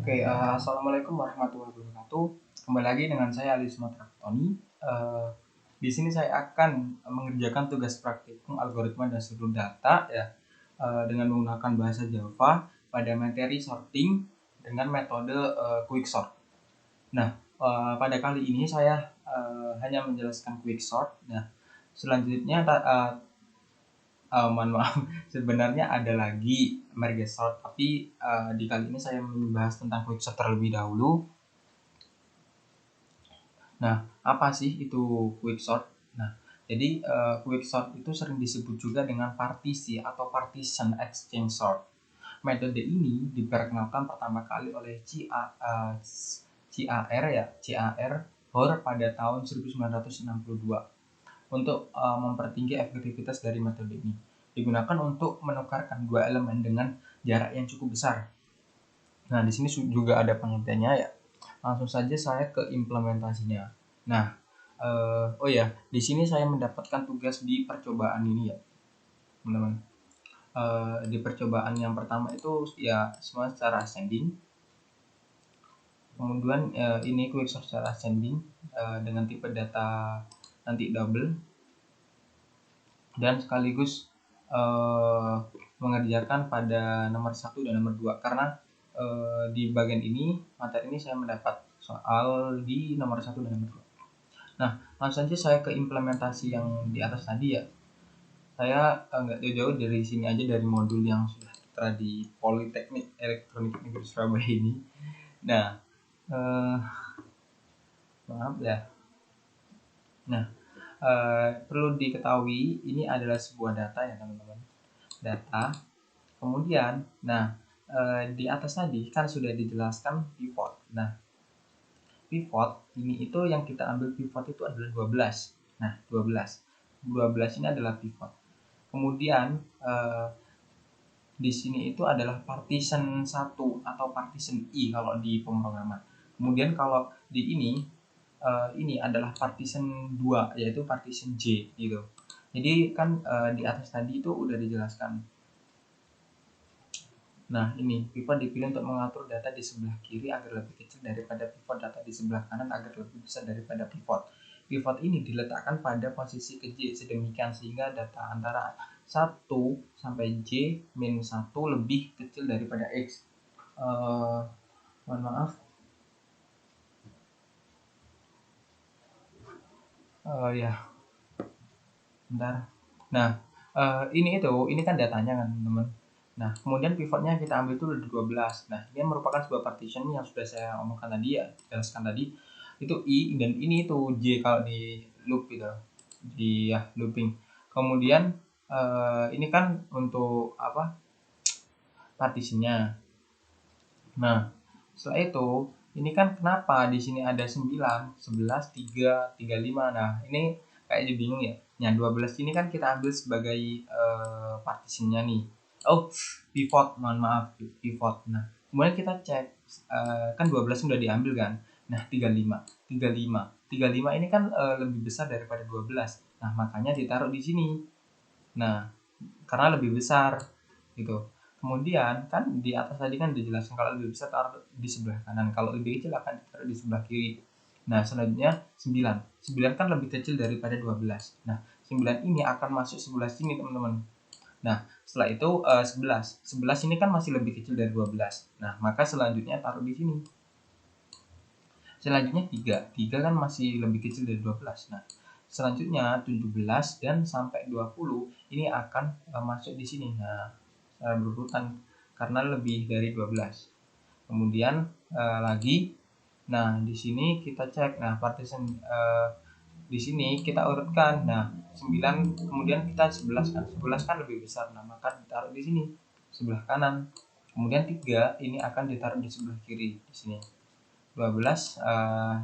Assalamualaikum warahmatullahi wabarakatuh. Kembali lagi dengan saya Ali Sumatera Tony. Di sini saya akan mengerjakan tugas praktikum algoritma dan struktur data ya, dengan menggunakan bahasa Java pada materi sorting dengan metode quicksort. Nah, pada kali ini saya hanya menjelaskan quicksort. Nah, selanjutnya mohon maaf, sebenarnya ada lagi merge sort, tapi di kali ini saya membahas tentang quicksort terlebih dahulu. Nah, apa sih itu quicksort? Nah, jadi quicksort itu sering disebut juga dengan partisi atau partition exchange sort. Metode ini diperkenalkan pertama kali oleh CAR Hoare pada tahun 1962. Untuk mempertinggi efektivitas dari metode ini, digunakan untuk menukarkan dua elemen dengan jarak yang cukup besar. Nah, di sini juga ada pengertiannya ya. Langsung saja saya ke implementasinya. Nah, di sini saya mendapatkan tugas di percobaan ini ya, teman-teman. Di percobaan yang pertama itu ya semua secara ascending. Kemudian ini quicksort secara ascending dengan tipe data nanti double, dan sekaligus mengerjakan pada nomor 1 dan nomor 2 karena di bagian ini materi ini saya mendapat soal di nomor 1 dan nomor 2. Nah, langsung saja saya ke implementasi yang di atas tadi ya. Saya nggak jauh-jauh dari sini aja, dari modul yang sudah tertera di Politeknik Elektronik Negeri Surabaya ini. Nah, maaf ya. Nah, perlu diketahui ini adalah sebuah data ya teman-teman. Data. Kemudian, di atas tadi kan sudah dijelaskan pivot. Nah, pivot ini itu yang kita ambil pivot itu adalah 12. Nah, 12 ini adalah pivot. Kemudian di sini itu adalah partition 1 atau partition I kalau di pemrograman. Kemudian kalau di ini adalah partition 2 yaitu partition J gitu. Jadi kan di atas tadi itu udah dijelaskan. Nah, ini pivot dipilih untuk mengatur data di sebelah kiri agar lebih kecil daripada pivot data di sebelah kanan agar lebih besar daripada pivot. Pivot ini diletakkan pada posisi ke J sedemikian sehingga data antara 1 sampai J min 1 lebih kecil daripada X. Mohon maaf. Ya. Bentar. Nah, ini kan datanya kan, teman-teman. Nah, kemudian pivotnya kita ambil itu 12. Nah, ini merupakan sebuah partition yang sudah saya omongkan tadi ya, jelaskan tadi. Itu I dan ini itu J kalau di loop gitu. Di looping. Kemudian ini kan untuk apa? Partitionnya. Nah, setelah itu ini kan kenapa di sini ada 9, 11, 3, 35. Nah, ini kayaknya bingung ya. Nah, 12 ini kan kita ambil sebagai partitionnya nih. Oh, pivot, mohon maaf, pivot. Nah, kemudian kita cek kan 12 sudah diambil kan. Nah, 35 ini kan lebih besar daripada 12. Nah, makanya ditaruh di sini. Nah, karena lebih besar gitu. Kemudian kan di atas tadi kan dijelaskan kalau lebih besar taruh di sebelah kanan, kalau lebih kecil akan ditaruh di sebelah kiri. Nah, selanjutnya 9 kan lebih kecil daripada 12. Nah, 9 ini akan masuk sebelah sini teman-teman. Nah, setelah itu 11 ini kan masih lebih kecil dari 12. Nah, maka selanjutnya taruh di sini. Selanjutnya 3 kan masih lebih kecil dari 12. Nah, selanjutnya 17 dan sampai 20 ini akan masuk di sini. Nah, berurutan karena lebih dari 12. Kemudian lagi, nah di sini kita cek. Nah, partition di sini kita urutkan. Nah, 9 kemudian kita 11 kan. 11 kan lebih besar. Nah, maka ditaruh di sini sebelah kanan. Kemudian 3 ini akan ditaruh di sebelah kiri di sini. 12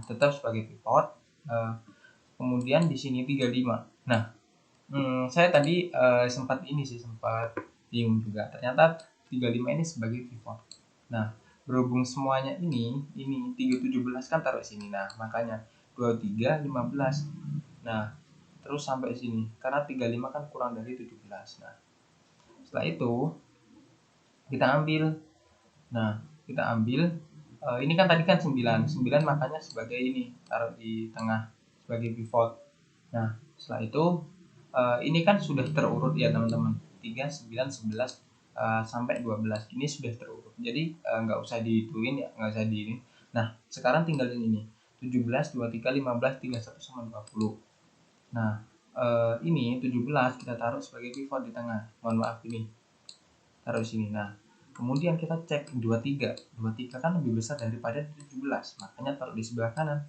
tetap sebagai pivot. Kemudian di sini 35. Nah, saya tadi sempat bingung juga. Ternyata 35 ini sebagai pivot. Nah, berhubung semuanya ini 317 kan taruh sini. Nah, makanya 23 15. Nah, terus sampai sini karena 35 kan kurang dari 17. Nah, setelah itu kita ambil. Nah, kita ambil Ini kan tadi kan 9 makanya sebagai ini taruh di tengah sebagai pivot. Nah setelah itu ini kan sudah terurut ya teman-teman, 3, 9, 11 sampai 12 ini sudah terurut, jadi nggak usah dihituin ya, nggak usah di ini. Nah sekarang tinggalin ini 17, 23, 15, 31 sama 20. Nah ini 17 kita taruh sebagai pivot di tengah, mohon maaf ini taruh di sini. Nah kemudian kita cek 23 kan lebih besar daripada 17, makanya taruh di sebelah kanan.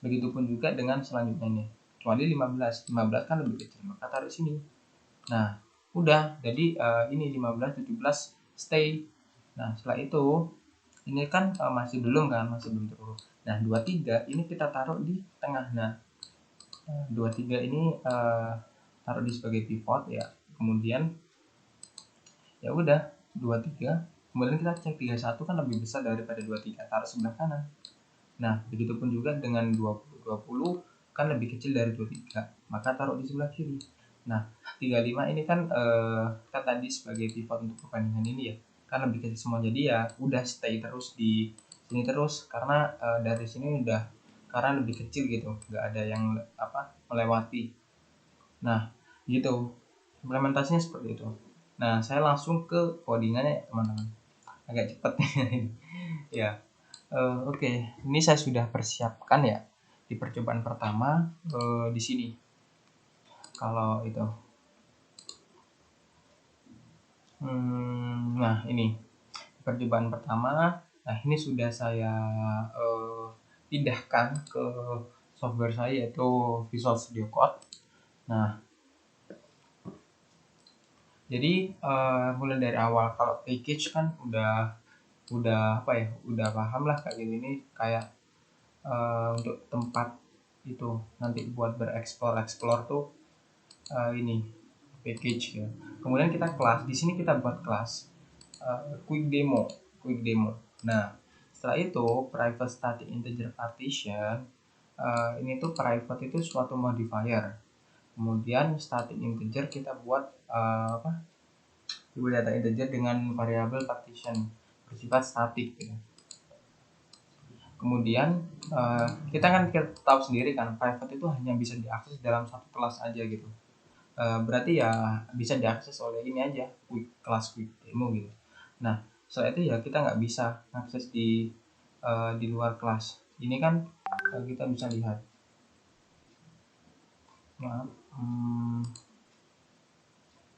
Begitupun juga dengan selanjutnya ini, kecuali 15 kan lebih kecil, maka taruh sini. Nah udah, jadi ini 15, 17 stay. Nah setelah itu ini kan masih belum terurut. Nah 23 ini kita taruh di tengah. Nah 23 ini taruh di sebagai pivot ya. Kemudian ya udah 23, kemudian kita cek 31 kan lebih besar daripada 23, taruh sebelah kanan. Nah begitupun juga dengan 20 kan lebih kecil dari 23, maka taruh di sebelah kiri. Nah 35 ini kan kan tadi sebagai pivot untuk perbandingan ini ya, kan lebih kecil semua, jadi ya udah stay terus di sini terus, karena dari sini udah, karena lebih kecil gitu, nggak ada yang melewati. Nah gitu implementasinya seperti itu. Nah saya langsung ke codingannya ya teman-teman, agak cepet ya. Oke, ini saya sudah persiapkan ya di percobaan pertama di sini. Kalau itu, nah ini percobaan pertama. Nah ini sudah saya pindahkan ke software saya yaitu Visual Studio Code. Nah jadi mulai dari awal, kalau package kan udah udah paham lah kayak gini. Ini kayak untuk tempat itu nanti buat explore tuh ini package ya. Kemudian kita kelas, di sini kita buat kelas quick demo. Nah setelah itu private static integer partition, ini tuh private itu suatu modifier. Kemudian static integer kita buat data integer dengan variabel partition bersifat statik gitu. Kemudian kita tahu sendiri kan private itu hanya bisa diakses dalam satu kelas aja gitu. Berarti ya bisa diakses oleh ini aja, kelas quick demo gitu. Nah setelah itu ya kita nggak bisa akses di luar kelas. Ini kan kita bisa lihat.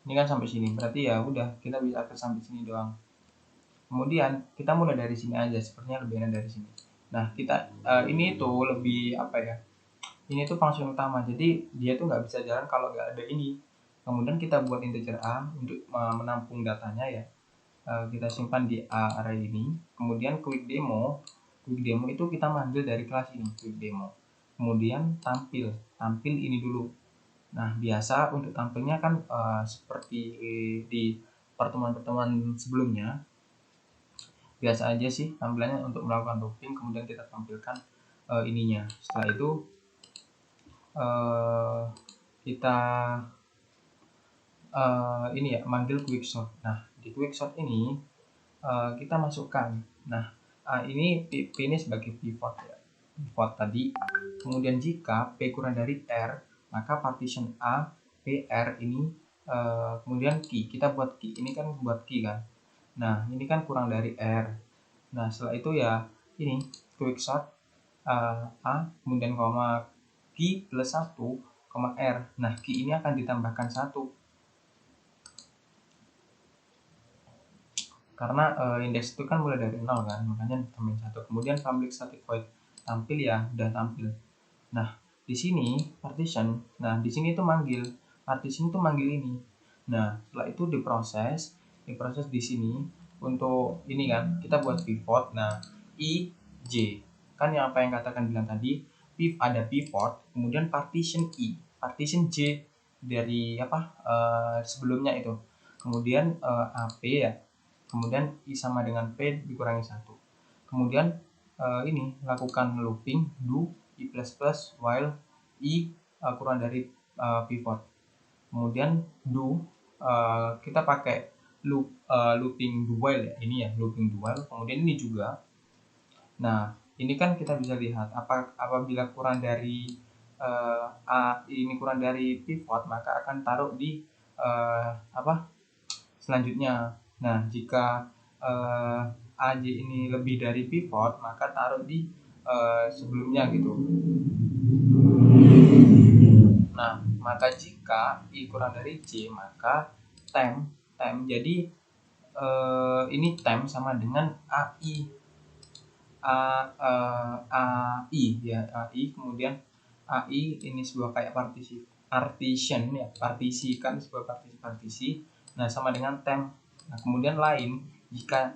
Ini kan sampai sini, berarti ya udah kita bisa akses sampai sini doang. Kemudian kita mulai dari sini aja, sepertinya lebih enak dari sini. Nah kita ini tuh lebih ini tuh function utama, jadi dia tuh nggak bisa jalan kalau nggak ada ini. Kemudian kita buat integer a untuk menampung datanya ya. Kita simpan di a array ini. Kemudian quick demo itu kita manggil dari kelas ini, quick demo. Kemudian tampil ini dulu. Nah biasa untuk tampilnya kan seperti di pertemuan sebelumnya, biasa aja sih tampilannya. Untuk melakukan looping kemudian kita tampilkan ininya. Setelah itu kita ini ya manggil quicksort. Nah di quicksort ini kita masukkan, nah ini P ini sebagai pivot ya, pivot tadi. Kemudian jika P kurang dari R, maka partition A PR ini kemudian key, kita buat key, ini kan buat key kan. Nah ini kan kurang dari R. Nah setelah itu ya ini quicksort A kemudian koma key plus 1 koma R. Nah key ini akan ditambahkan 1 karena indeks itu kan mulai dari 0 kan, makanya ditambahin 1. Kemudian public static void, tampil ya, udah tampil. Nah di sini partition, nah di sini tuh manggil partition tuh manggil ini. Nah setelah itu diproses di sini untuk ini kan kita buat pivot. Nah i j kan yang apa yang katakan bilang tadi, ada pivot kemudian partition i, partition j dari sebelumnya itu, kemudian ap ya, kemudian i sama dengan p dikurangi 1. Kemudian ini lakukan looping do i plus plus while i kurang dari pivot. Kemudian do kita pakai looping do while ya, ini ya looping do while. Kemudian ini juga Nah, ini kan kita bisa lihat apabila kurang dari ini kurang dari pivot, maka akan taruh di selanjutnya. Nah, jika AJ ini lebih dari pivot, maka taruh di sebelumnya gitu. Nah, maka jika I kurang dari J, maka temp jadi ini temp sama dengan AI AI ya, AI, kemudian AI ini sebuah kayak partition ya, partisi kan, sebuah partisi. Nah, sama dengan temp. Nah, kemudian lain, jika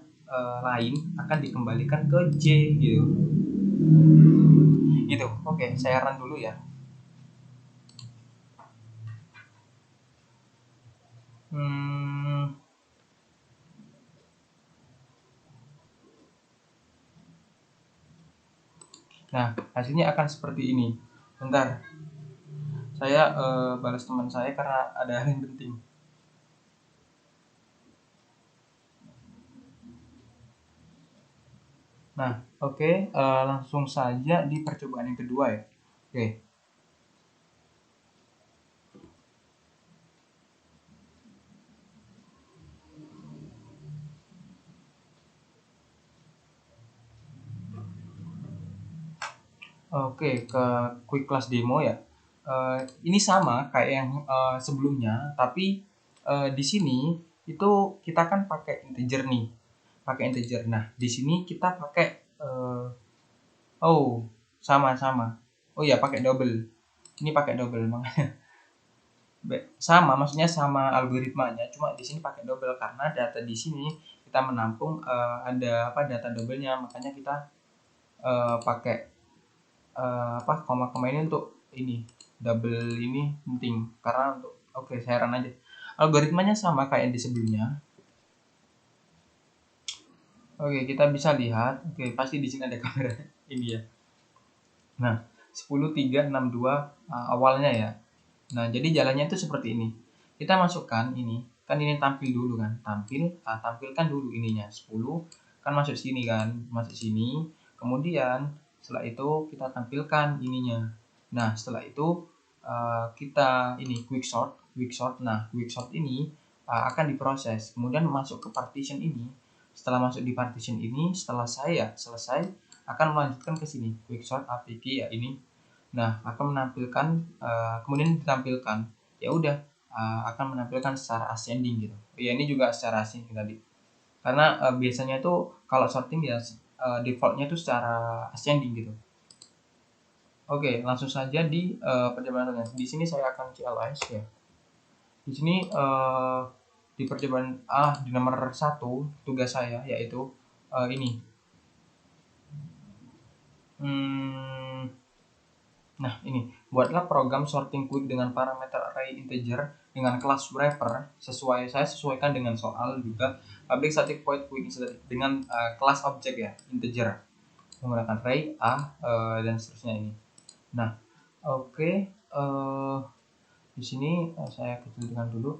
lain akan dikembalikan ke J gitu. Gitu. Oke, saya run dulu ya. Nah, hasilnya akan seperti ini. Bentar, saya balas teman saya karena ada hal yang penting. Nah, oke, langsung saja di percobaan yang kedua ya. Oke. Oke, ke quick class demo ya. Ini sama kayak yang sebelumnya, tapi di sini itu kita kan pakai integer nih, pakai integer. Nah, di sini kita pakai oh, sama. Oh ya, pakai double. Ini pakai double makanya. Sama, maksudnya sama algoritmanya, cuma di sini pakai double karena data di sini kita menampung ada data doublenya, makanya kita pakai koma-koma ini untuk ini double ini penting karena untuk saya run aja. Algoritmanya sama kayak yang di sebelumnya. Kita bisa lihat. Pasti di sini ada kamera ini ya. Nah, 10 3 6 2 awalnya ya. Nah, jadi jalannya itu seperti ini. Kita masukkan ini, kan ini tampil dulu kan. Tampilkan dulu ininya 10 kan masuk sini kan, masuk sini. Kemudian setelah itu kita tampilkan ininya. Nah, setelah itu kita ini quick sort. Nah, quick sort ini akan diproses. Kemudian masuk ke partition ini. Setelah masuk di partition ini, setelah saya selesai akan melanjutkan ke sini quick sort apg ya ini. Nah, akan menampilkan kemudian ditampilkan ya udah akan menampilkan secara ascending gitu. Ya ini juga secara ascending tadi. Karena biasanya itu kalau sorting ya defaultnya itu secara ascending gitu. Langsung saja di percobaan. Di sini saya akan CLS ya. Di sini di percobaan di nomor 1 tugas saya yaitu ini. Nah, ini buatlah program sorting quick dengan parameter array integer dengan kelas wrapper saya sesuaikan dengan soal juga public static void quick dengan kelas objek ya integer menggunakan array dan seterusnya ini. Nah, di sini saya kecilkan dulu.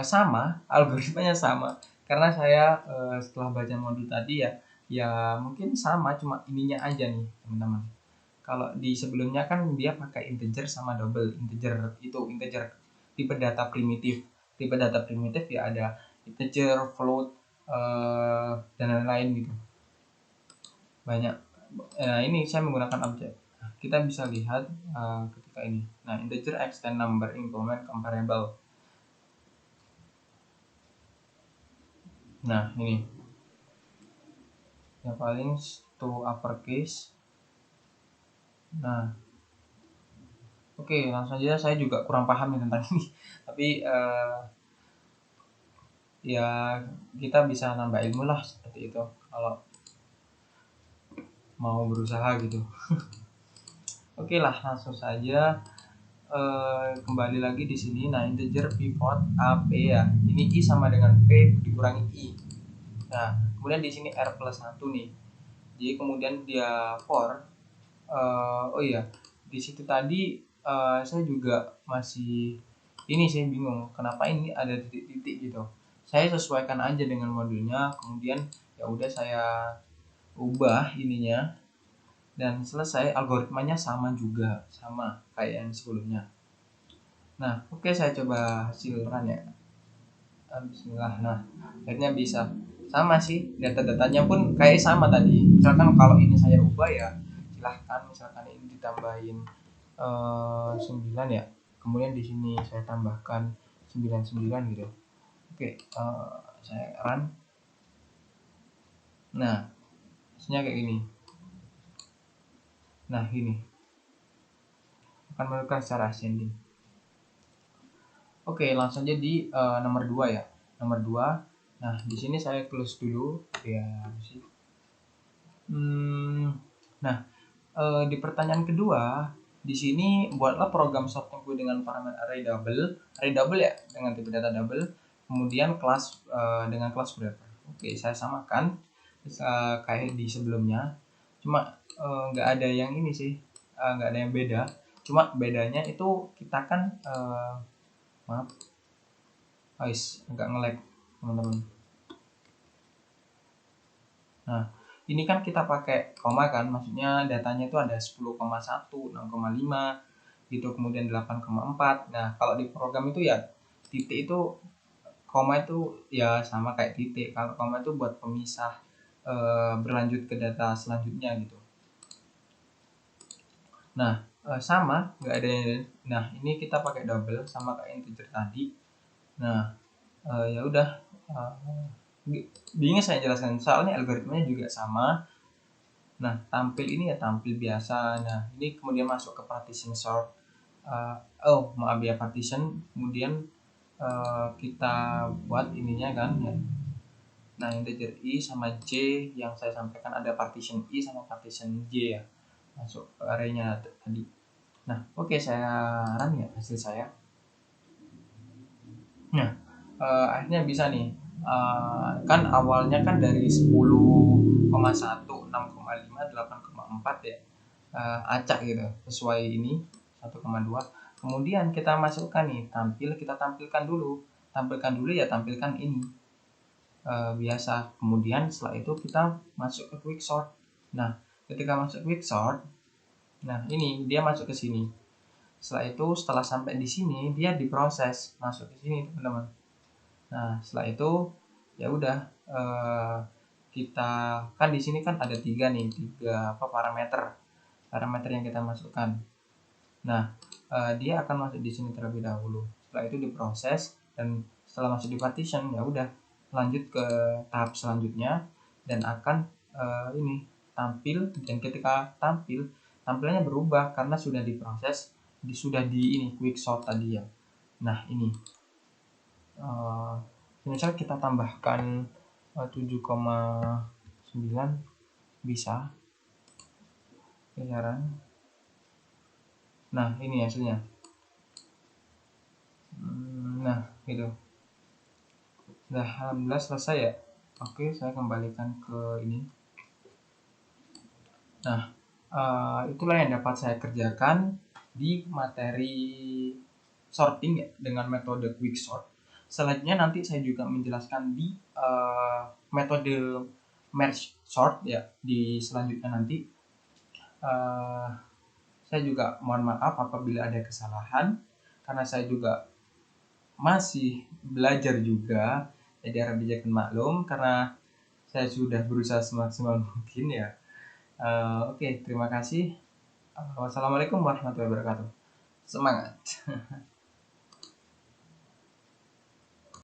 Sama, algoritmanya sama karena saya setelah baca modul tadi ya mungkin sama, cuma ininya aja nih teman-teman. Kalau di sebelumnya kan dia pakai integer sama double. Integer tipe data primitif. Tipe data primitif ya ada integer, float, dan lain-lain gitu. Banyak. Nah, ini saya menggunakan objek. Kita bisa lihat ketika ini. Nah, integer extend number implement comparable. Nah, ini. Yang paling to uppercase. Nah, langsung aja, saya juga kurang paham nih tentang ini. Tapi ya kita bisa nambah ilmu lah seperti itu kalau mau berusaha gitu. Langsung saja kembali lagi di sini. Nah, integer pivot AP ya. Ini I sama dengan P dikurangi I. Nah, kemudian di sini R plus 1 nih. Jadi kemudian dia for di situ tadi saya juga masih saya bingung kenapa ini ada titik-titik gitu. Saya sesuaikan aja dengan modulnya, kemudian ya udah saya ubah ininya, dan selesai. Algoritmanya sama juga, sama kayak yang sebelumnya. Nah, oke, saya coba hasil run ya. Bismillah. Nah, akhirnya bisa. Sama sih, data-datanya pun kayak sama tadi. Misalkan kalau ini saya ubah ya, silahkan misalkan ini ditambahin 9 ya. Kemudian di sini saya tambahkan 99 gitu. Oke, saya run. Nah, hasilnya kayak gini. Nah, ini akan menentukan secara ascending. Oke, langsung aja di nomor 2 ya. Nomor 2. Nah, di sini saya close dulu ya sih. Nah, di pertanyaan kedua, di sini buatlah program sorting queue dengan parameter array double ya, dengan tipe data double, kemudian kelas dengan kelas berapa. Oke, saya samakan kayak di sebelumnya, cuma nggak ada yang ini sih, nggak ada yang beda. Cuma bedanya itu kita kan maaf, agak nge-lag teman-teman. Nah, ini kan kita pakai koma kan, maksudnya datanya itu ada 10,1, 6,5 gitu, kemudian 8,4. Nah, kalau di program itu ya titik itu, koma itu ya sama kayak titik. Kalau koma itu buat pemisah berlanjut ke data selanjutnya gitu. Nah, sama, nggak ada yang. Nah, ini kita pakai double sama kayak integer tadi. Nah, ya udah, bingung saya jelaskan soalnya algoritmanya juga sama. Nah, tampil ini ya tampil biasa. Nah, ini kemudian masuk ke partition sort. Maaf ya, partition. Kemudian kita buat ininya kan ya. Nah, integer i sama j yang saya sampaikan, ada partition i sama partition j ya, masuk ke arraynya tadi. Nah, oke, saya run ya hasil saya. Nah, akhirnya bisa nih. Kan awalnya kan dari 10,1, 6,5, 8,4 ya, acak gitu, sesuai ini 1,2. Kemudian kita masukkan nih, kita tampilkan dulu ya, tampilkan ini biasa. Kemudian setelah itu kita masuk ke quicksort. Nah, ketika masuk quicksort, nah ini dia masuk ke sini. Setelah sampai di sini dia diproses masuk ke sini teman-teman. Nah, setelah itu ya udah, kita kan di sini kan ada tiga parameter yang kita masukkan. Nah, dia akan masuk di sini terlebih dahulu. Setelah itu diproses, dan setelah masuk di partition ya udah lanjut ke tahap selanjutnya dan akan ini tampil. Dan ketika tampilannya berubah karena sudah diproses, sudah di ini quicksort tadi ya. Nah, ini misal kita tambahkan 7,9 bisa saran. Nah, ini hasilnya. Nah, gitu. Nah, alhamdulillah selesai ya. Oke, saya kembalikan ke ini. Nah, itulah yang dapat saya kerjakan di materi sorting ya, dengan metode quicksort. Selanjutnya nanti saya juga menjelaskan di metode merge sort ya, di selanjutnya nanti. Saya juga mohon maaf apabila ada kesalahan, karena saya juga masih belajar juga, jadi harap dijadikan maklum karena saya sudah berusaha semaksimal mungkin ya. Oke, terima kasih. Wassalamualaikum warahmatullahi wabarakatuh. Semangat.